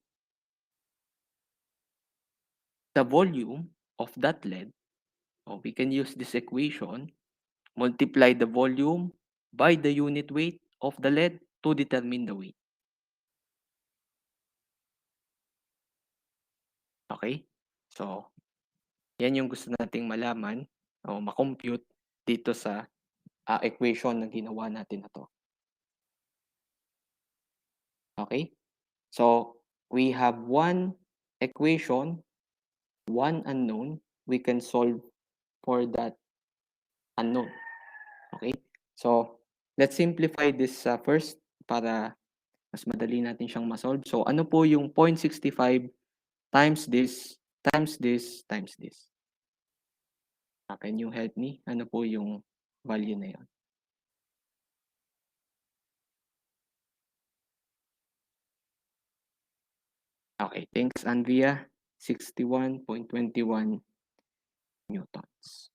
the volume of that lead, we can use this equation, multiply the volume by the unit weight of the lead to determine the weight. Okay? So, yan yung gusto nating malaman o makompute dito sa equation na ginawa natin na to. Okay? So, we have one equation, one unknown. We can solve for that unknown. Okay? So, let's simplify this first para mas madali natin siyang masolve. So, ano po yung 0.65 times this, times this, times this? Can you help me? Ano po yung value na yun? Okay, thanks Andrea. 61.21 newtons.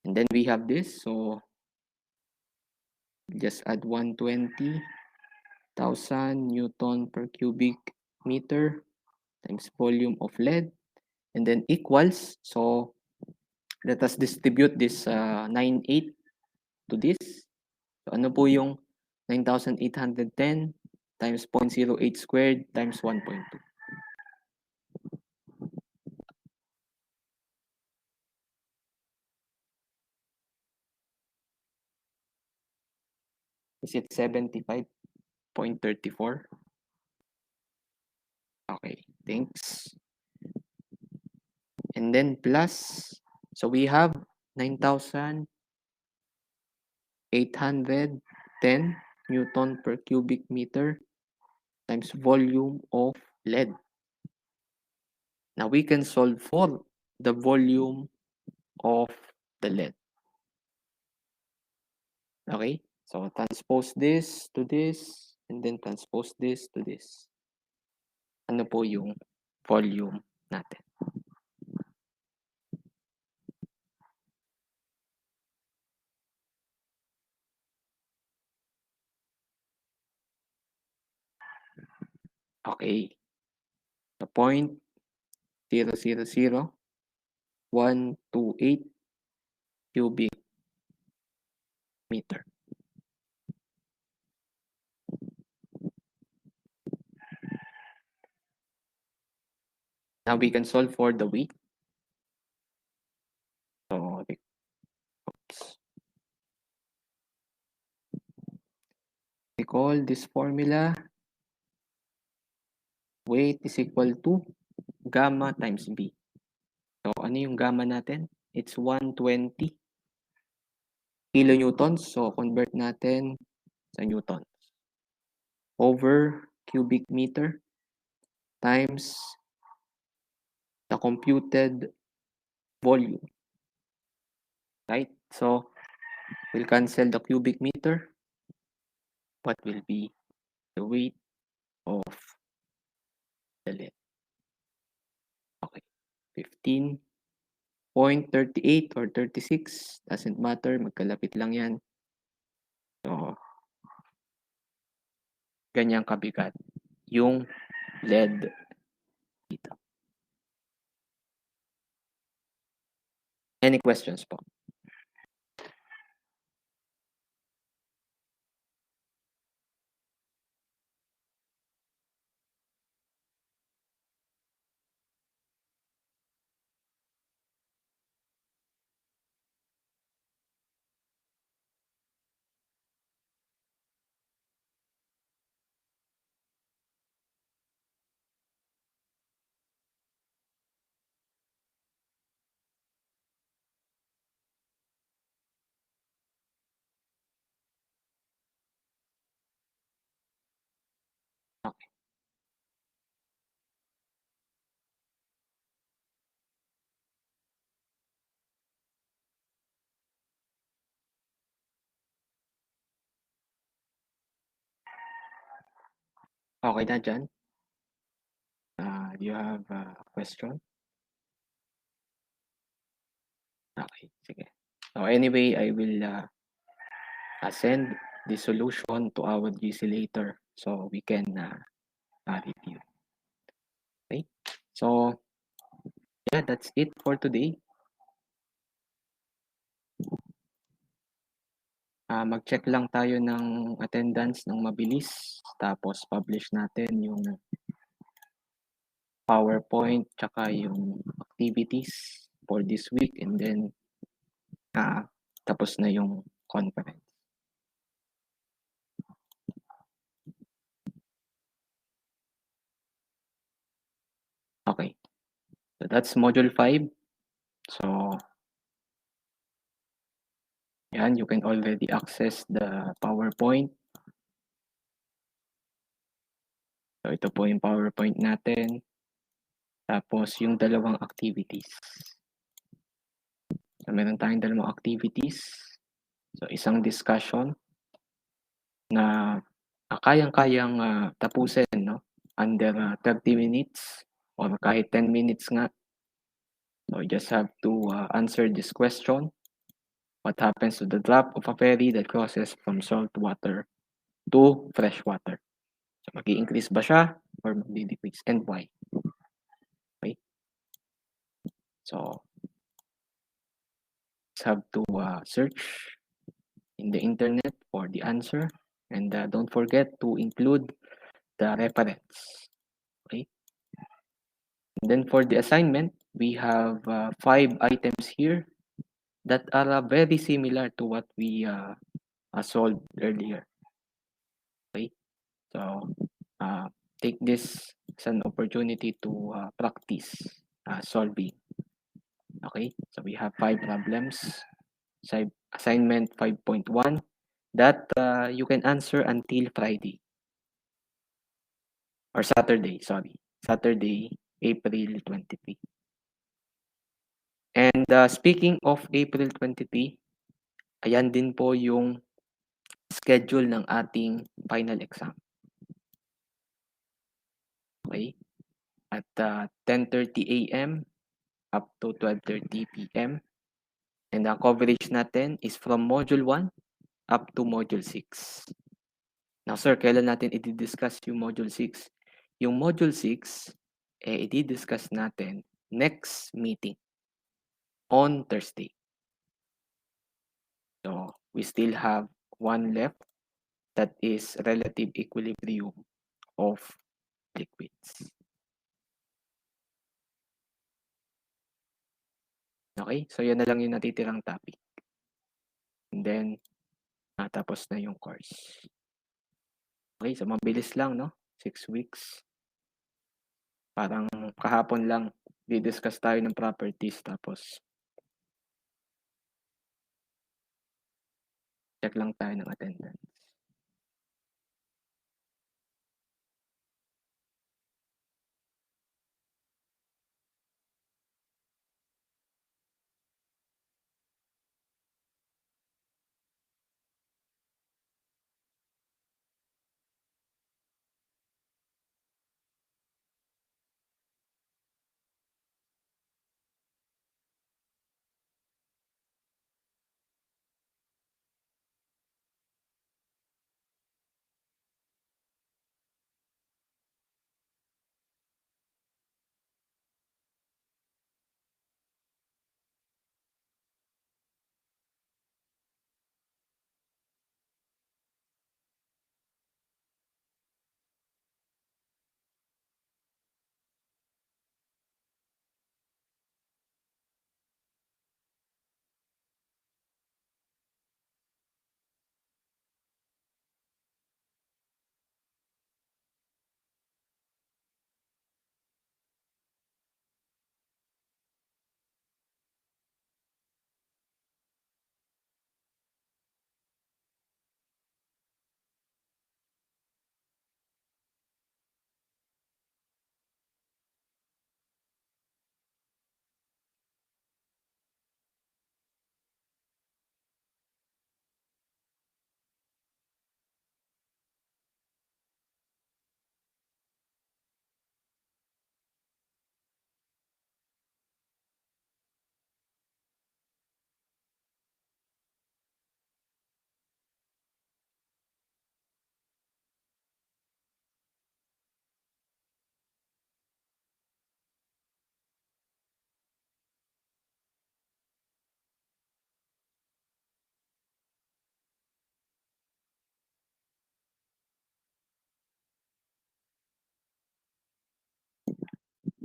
And then we have this, so just add 120,000 Newton per cubic meter times volume of lead, and then equals, so let us distribute this 98 to this. So ano po yung 9,810 times 0.08 squared times 1.2? Is it 75.34? Okay, thanks. And then plus, so we have 9,810 Newton per cubic meter times volume of lead. Now we can solve for the volume of the lead. Okay? So transpose this to this and then transpose this to this. Ano po yung volume natin? Okay. The 0.000128 cubic meter. Now we can solve for the weight. So, oops. We call this formula weight is equal to gamma times B. So, ano yung gamma natin? It's 120 kilonewtons. So, convert natin sa newtons. Over cubic meter times the computed volume. Right? So, we'll cancel the cubic meter. What will be the weight of the lead? Okay. 15.38 or 36. Doesn't matter. Magkalapit lang yan. So, ganyang kabigat yung lead dito. Any questions po? Okay. Okay na dyan? Do you have a question? Okay, sige. So anyway, I will send the solution to our GC later so we can review. Okay, so yeah, that's it for today. Mag-check lang tayo ng attendance ng mabilis, tapos publish natin yung PowerPoint tsaka yung activities for this week, and then tapos na yung conference. Okay, so that's module 5. So yan, you can already access the PowerPoint. So ito po yung PowerPoint natin. Tapos yung dalawang activities. So meron tayong dalawang activities. So isang discussion na kayang-kayang tapusin, no? Under 30 minutes or kahit 10 minutes nga. So you just have to answer this question. What happens to the drop of a ferry that crosses from salt water to fresh water? So mag-i-increase ba siya or mag-decrease, and why? Okay. So just have to search in the internet for the answer, and don't forget to include the reference. Okay. And then for the assignment, we have 5 items here that are very similar to what we solved earlier. Okay, so take this as an opportunity to practice solving. Okay, so we have 5 problems. So assignment 5.1 that you can answer until Friday. or Saturday, sorry. Saturday, April 23. And speaking of April 23, ayan din po yung schedule ng ating final exam. Okay? At 10:30 a.m. up to 12:30 p.m. And ang coverage natin is from Module 1 up to Module 6. Now sir, kailan natin i-discuss yung Module 6? Yung Module 6, i-discuss natin next meeting on Thursday. So, we still have one left, that is relative equilibrium of liquids. Okay? So, yan na lang yung natitirang topic. And then, natapos na yung course. Okay, so mabilis lang, no? 6 weeks. Parang kahapon lang, di-discuss tayo ng properties, tapos check lang tayo ng attendance.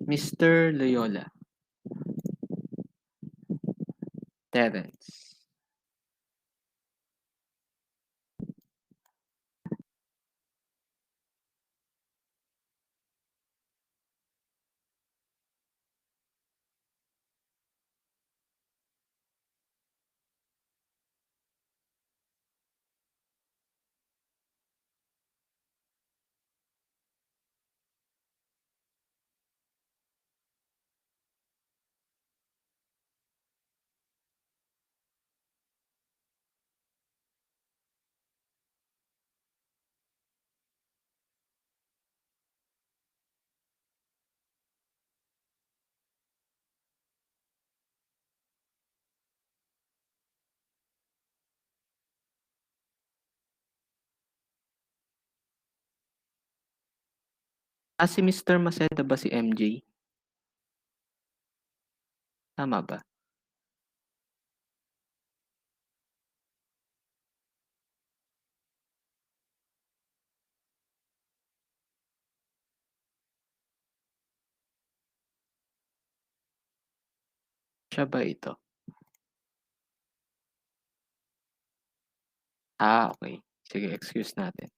Mr. Loyola, Terence. Si Mr. Maceda ba si MJ? Tama ba? Siya ba ito? Okay. Sige, excuse natin.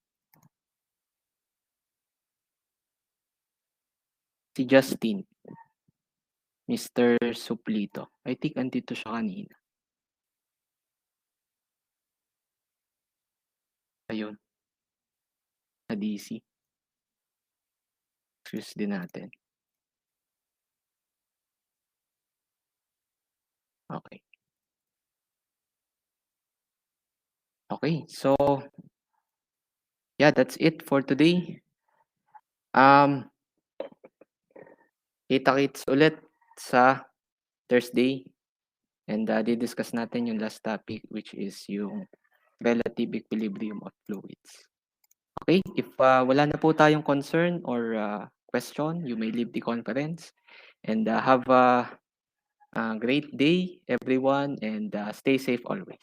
Si Justin, Mr. Suplito. I think andito siya kanina. Ayun, sa DC. Excuse din natin. Okay. Okay, so yeah, that's it for today. Um, kita-kits ulit sa Thursday and di-discuss natin yung last topic which is yung relative equilibrium of fluids. Okay, if wala na po tayong concern or question, you may leave the conference and have a great day everyone and stay safe always.